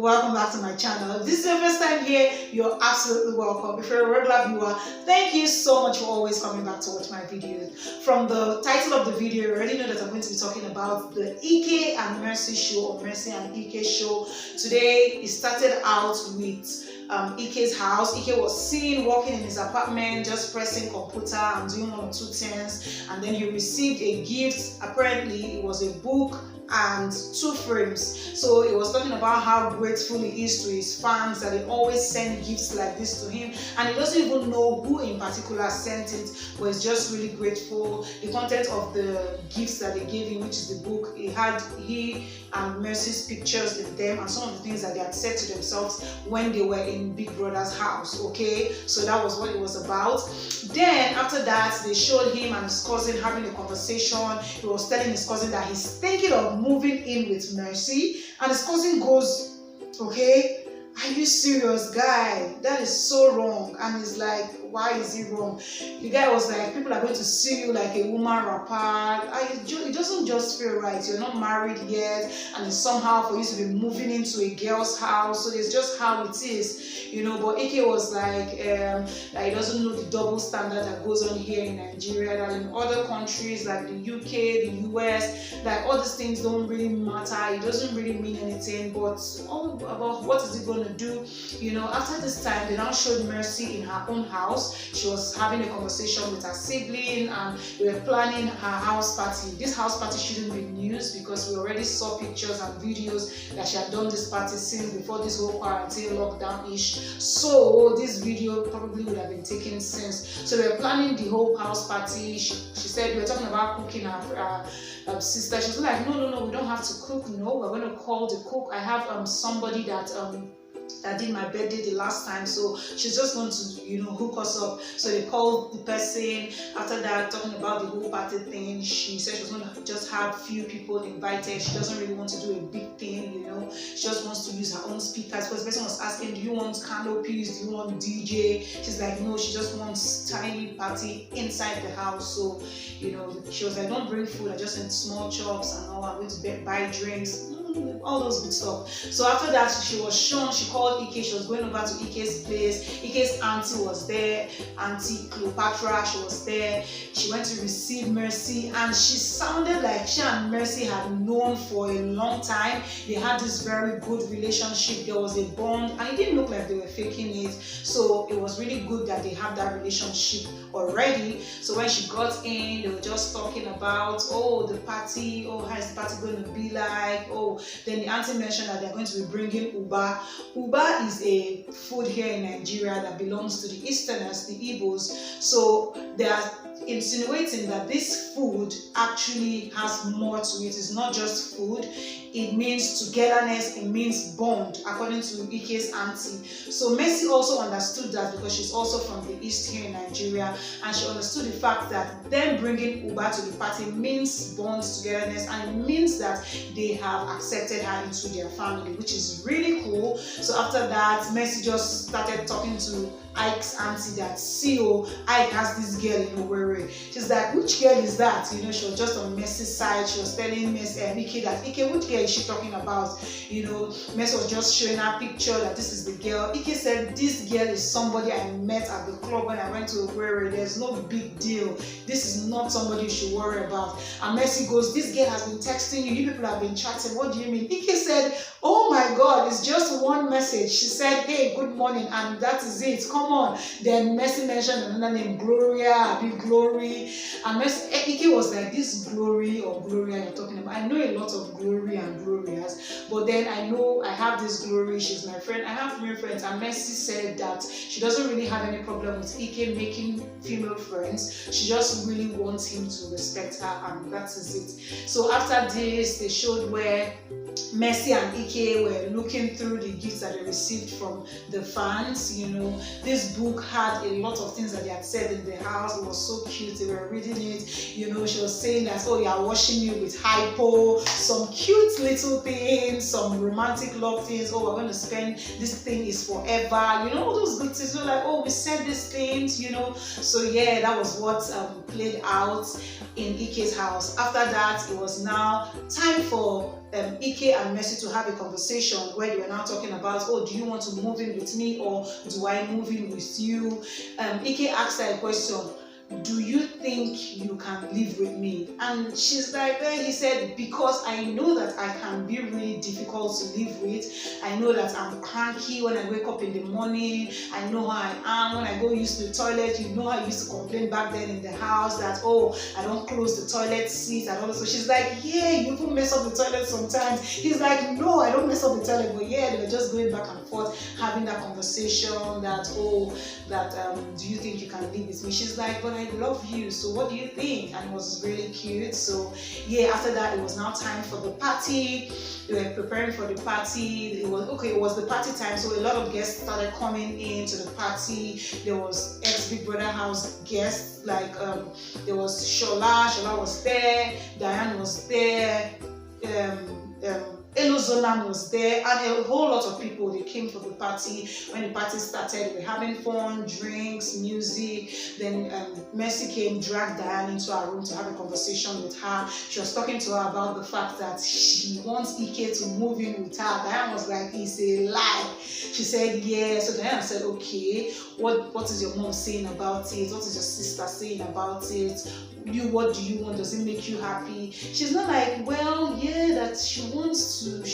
welcome back to my channel. If this is your first time here, you're absolutely welcome. If you're a regular viewer, thank you so much for always coming back to watch my videos. From the title of the video, you already know that I'm going to be talking about the Ike and Mercy show, or Mercy and Ike show. Today, it started out with Ike's house. Ike was seen walking in his apartment, just pressing computer and doing one or two things, and then he received a gift. Apparently, it was a book and 2 frames. So it was talking about how grateful he is to his fans, that they always send gifts like this to him, and he doesn't even know who in particular sent it, but he's just really grateful. The content of the gifts that they gave him, which is the book, he and Mercy's pictures in them, and some of the things that they had said to themselves when they were in Big Brother's house. Okay, so that was what it was about. Then after that, they showed him and his cousin having a conversation. He was telling his cousin that he's thinking of moving in with Mercy, and his cousin goes, "Okay, are you serious, guy? That is so wrong." And he's like, "Why is it wrong?" The guy was like, "People are going to see you like a woman rapper. It doesn't just feel right. You're not married yet, and it's somehow for you to be moving into a girl's house. So it's just how it is, you know." But Ike was like, that he doesn't know the double standard that goes on here in Nigeria, that in other countries like the UK, the US, like all these things don't really matter. It doesn't really mean anything. But all about what is it going to do, you know? After this time, they now showed Mercy in her own house. She was having a conversation with her sibling, and they were planning her house party. This house party shouldn't be news because we already saw pictures and videos that she had done this party since before this whole quarantine lockdown-ish. So this video probably would have been taken since. So they were planning the whole house party. She said, we were talking about cooking her sister. She was like, no, we don't have to cook. No, we're going to call the cook. I have somebody that did my birthday the last time, so she's just going to, you know, hook us up. So they called the person. After that, talking about the whole party thing, she said she was going to just have few people invited. She doesn't really want to do a big thing, you know. She just wants to use her own speakers. Because the person was asking, do you want canopies, do you want DJ? She's like, no, she just wants tiny party inside the house. So, you know, she was like, don't bring food, I just need small chops and all. I'm going to buy drinks, all those good stuff. So after that, she was shown, she called Ike. She was going over to Ike's place. Ike's auntie was there, Auntie Cleopatra. She was there. She went to receive Mercy, and she sounded like she and Mercy had known for a long time. They had this very good relationship. There was a bond, and it didn't look like they were faking it. So it was really good that they had that relationship already. So when she got in, they were just talking about, oh, the party, oh, how is the party going to be like? Oh, then the auntie mentioned that they're going to be bringing Uba. Uba is a food here in Nigeria that belongs to the Easterners, the Igbos. So they are insinuating that this food actually has more to it. It's not just food. It means togetherness, it means bond, according to Ike's auntie. So Mercy also understood that because she's also from the East here in Nigeria, and she understood the fact that them bringing Uba to the party means bond, togetherness, and it means that they have accepted her into their family, which is really cool. So after that, Mercy just started talking to Ike's auntie that, see, oh, Ike has this girl in Owerri. She's like, which girl is that? You know, she was just on Mercy's side. She was telling Ike that, Ike, which girl is she talking about? You know, Mercy was just showing her picture that this is the girl. Ike said, this girl is somebody I met at the club when I went to Owerri. There's no big deal. This is not somebody you should worry about. And Mercy goes, this girl has been texting you. You people have been chatting. What do you mean? Ike said, oh my God, it's just one message. She said, hey, good morning, and that is it. Come on. Then Mercy mentioned another name, Gloria, Big Glory. And Ike was like, this Glory or Gloria you're talking about, I know a lot of Glory and Glorias, but then I know I have this Glory, she's my friend. I have 3 friends, and Mercy said that she doesn't really have any problem with Ike making female friends. She just really wants him to respect her, and that is it. So after this, they showed where Mercy and Ike were looking through the gifts that they received from the fans. You know, this book had a lot of things that they had said in the house. It was so cute. They were reading it. You know, she was saying that, oh, you are washing me with hypo, some cute little things, some romantic love things. Oh, we're going to spend, this thing is forever. You know, all those good things. We're like, oh, we said these things, you know. So yeah, that was what played out in Ike's house. After that, it was now time for Ike and Mercy to have a conversation where they were now talking about, oh, do you want to move in with me or do I move in with you? Ike asked her a question. Do you think you can live with me? And she's like, well, he said, because I know that I can be really difficult to live with. I know that I'm cranky when I wake up in the morning. I know how I am when I go use the toilet. You know how I used to complain back then in the house that, oh, I don't close the toilet seat and all that. So she's like, yeah, you even mess up the toilet sometimes. He's like, no, I don't mess up the toilet. But yeah, they were just going back and forth, having that conversation that, oh, that do you think you can live with me? She's like, but I love you, so what do you think? And it was really cute. So yeah, after that it was now time for the party. They were preparing for the party. It was the party time, so a lot of guests started coming into the party. There was ex-Big Brother house guests, like there was Shola was there, Diane was there, Elozonam was there, and a whole lot of people. They came for the party. When the party started, we were having fun, drinks, music. Then Mercy came, dragged Diane into her room to have a conversation with her. She was talking to her about the fact that she wants Ike to move in with her. Diane was like, it's a lie. She said, yeah. So Diane said, okay, what is your mom saying about it? What is your sister saying about it? What do you want? Does it make you happy? She's not like, well, yeah, that she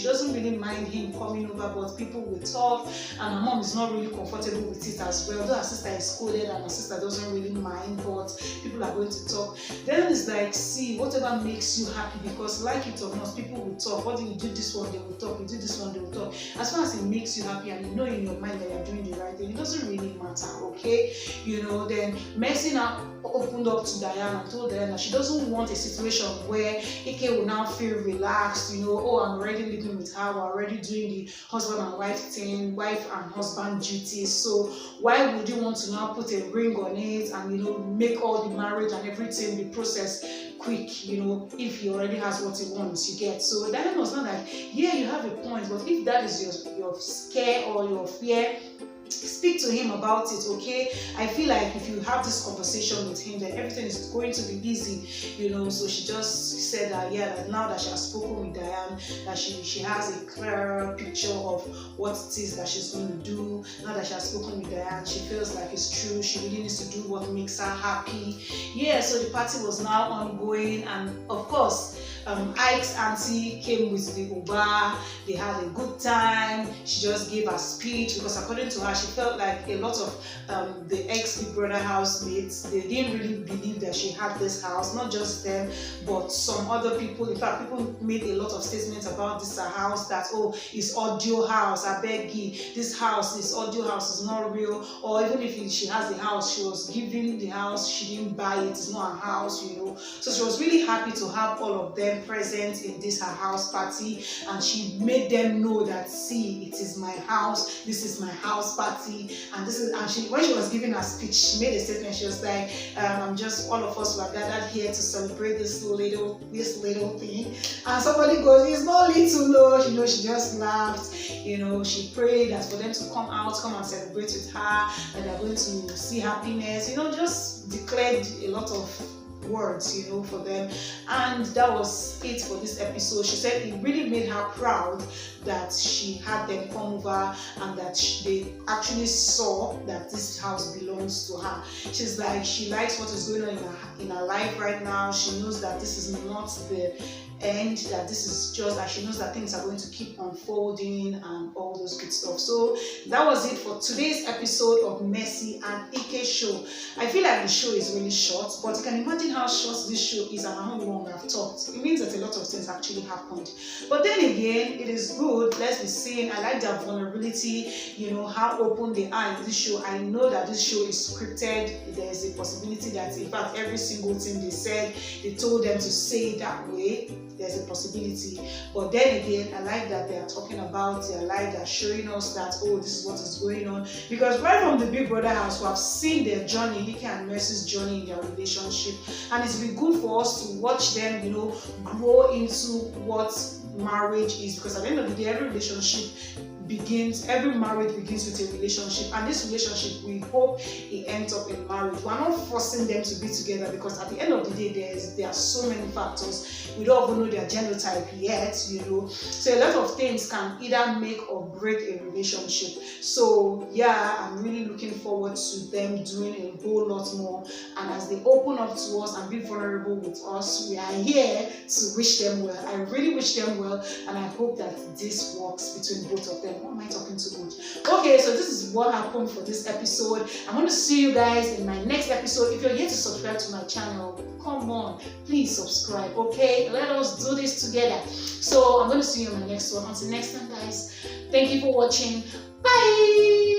doesn't really mind him coming over, but people will talk, and her mom is not really comfortable with it as well. Though her sister is scolded and her sister doesn't really mind, but people are going to talk. Then it's like, see, whatever makes you happy, because like it or not, people will talk. What do you do this one, they will talk. You do this one, they will talk. As far as it makes you happy and you know in your mind that you're doing the right thing, it doesn't really matter, okay? Then Mercy now opened up to Diane and told Diane that she doesn't want a situation where Ike will now feel relaxed, oh, I'm already living with her, we're already doing the husband and wife thing, wife and husband duties, so why would you want to now put a ring on it and make all the marriage and everything, the process quick, if he already has what he wants, you get. So Diane was not like, yeah, you have a point, but if that is your scare or your fear, speak to him about it, okay? I feel like if you have this conversation with him, then everything is going to be easy, So she just said that, yeah, that now that she has spoken with Diane, that she has a clearer picture of what it is that she's going to do. Now that she has spoken with Diane, she feels like it's true. She really needs to do what makes her happy. Yeah, so the party was now ongoing, and of course, Ike's auntie came with the Uber. They had a good time. She just gave her speech because according to her, she felt like a lot of the ex-Big Brother housemates, they didn't really believe that she had this house. Not just them, but some other people. In fact, people made a lot of statements about this house that, oh, it's audio house, I beg you, this audio house is not real. Or even if she has the house, she was given the house, she didn't buy it, it's not her house, So she was really happy to have all of them present in this her house party, and she made them know that, see, it is my house, this is my house party, and when she was giving her speech, she made a statement. She was like, all of us were gathered here to celebrate this little thing, and somebody goes, it's not little, no, she just laughed, she prayed that for them to come and celebrate with her, that they're going to see happiness, just declared a lot of words, for them. And that was it for this episode. She said it really made her proud that she had them come over and that they actually saw that this house belongs to her. She's like, she likes what is going on in her life right now. She knows that this is not the end, that this is just that she knows that things are going to keep unfolding and all those good stuff. So that was it for today's episode of Mercy and Ike show. I feel like the show is really short, but you can imagine how short this show is and how long I've talked. It means that a lot of things actually happened. But then again, it is good. Let's be saying, I like their vulnerability, how open they are in this show. I know that this show is scripted. There's a possibility that, in fact, every single thing they said, they told them to say it that way. There's a possibility. But then again, I like that they are talking about their life. They're showing us that, oh, this is what is going on. Because right from the Big Brother house, we have seen their journey, Ike and Mercy's journey in their relationship. And it's been good for us to watch them, grow into what marriage is. Because at the end of the day, every relationship every marriage begins with a relationship, and this relationship, we hope it ends up in marriage. We're not forcing them to be together, because at the end of the day, there are so many factors. We don't even know their genotype yet, you know. So a lot of things can either make or break a relationship. So yeah, I'm really looking forward to them doing a whole lot more. And as they open up to us and be vulnerable with us, we are here to wish them well. I really wish them well, and I hope that this works between both of them. What am I talking too much? Okay, so this is what happened for this episode. I'm going to see you guys in my next episode. If you're yet to subscribe to my channel, come on, please subscribe, okay? Let us do this together. So I'm going to see you in my next one. Until next time, guys, thank you for watching. Bye.